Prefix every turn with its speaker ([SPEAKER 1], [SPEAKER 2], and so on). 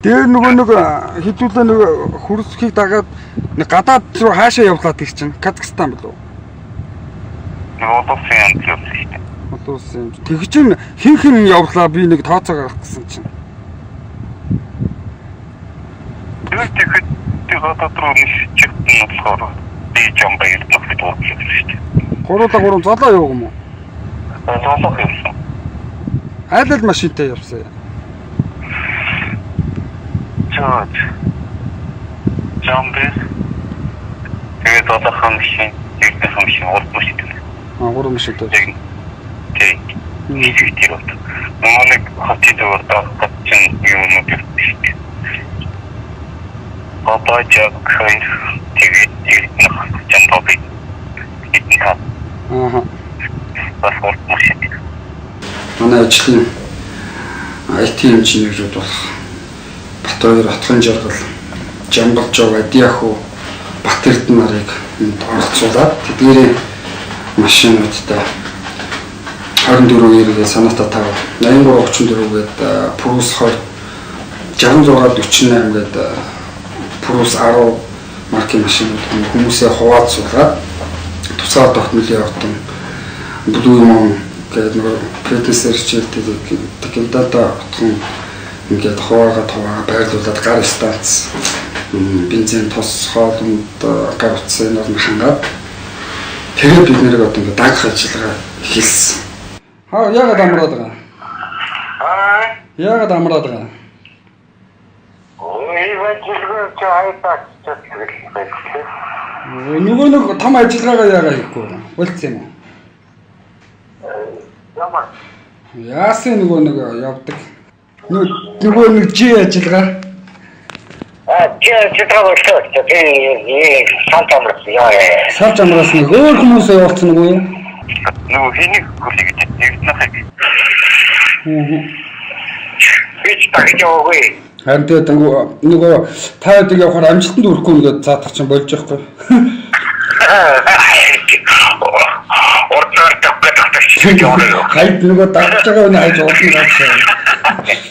[SPEAKER 1] Тэр нөгөө нэг хизүүлээ нөгөө хөрсхийг дагаад гадаад руу хаашаа явуулаад гэж чинь Казахстан болов уу? Улс юм. Тэг чинь хин явуулаа би нэг тооцоо гаргах гэсэн чинь.
[SPEAKER 2] Тэр гадаад руу нисчих нь болохоор би жам баяр нөхөд болчихсон шүү дээ.
[SPEAKER 1] Гурлаа гурав золоо явах юм уу?
[SPEAKER 2] Золоо явсан.
[SPEAKER 1] Айл машинтай явсан.
[SPEAKER 2] Жамбис. Тэгээд одоохон машин, ирэх машин урд машин.
[SPEAKER 1] Гурван машинтай.
[SPEAKER 2] Тэг. Нийт бол. Нэг хотын дөрөв чинь юм уу гэдэг. Бабажаг хай тэгээд жамбис. Паспорт машин.
[SPEAKER 1] Манай ажлын IT инженерүүд бол Батбаяр Отгон жаргал Жамбал жоо Адиаху Бат Эрдэнэ нарыг оролцуулаад тэдгээрийн машинуудтай 24 эргээ санаатаа тав 8334 гээд Прус 20 6648 гээд Прус 10 маркийн машинууд хүмүүсээ хуваалцуулаад туцаар тогтмолын явтан Blue Moon гэдэг нэг предсерчилтэй дата отхон ингээд хуваагаад байрлуулад гар станц бензин тос хоолнд гар утсыг хангаад тэгээд бид нэрийг одоо ингээд дагах ажиллагаа хийсэн. Яагаад амраад байгаа? Яагаад амраад байгаа? Нөгөө нэг том ажиллагаагаа яагаад хийхгүй вэ? Болцсон юм уу? Яасан нөгөө нэг явдаг. Нөгөө нэг жи ажиллагаа.
[SPEAKER 2] Жи ажиллагаа болчихсон. Тэгээд салтамрас яа.
[SPEAKER 1] Салтамрас нэг өөр хүмүүс явуулсан нөгөө юу?
[SPEAKER 2] Нөгөө хэнийг хүлээж нэвтнахыг. Бич тагчаагүй.
[SPEAKER 1] Харин тэгээд нөгөө та хэд явахаар амжилтанд хүрэхгүй ингээд заадах чинь болж байхгүй. Хайд нөгөө дагж байгаа нь хайж уулын гацсан.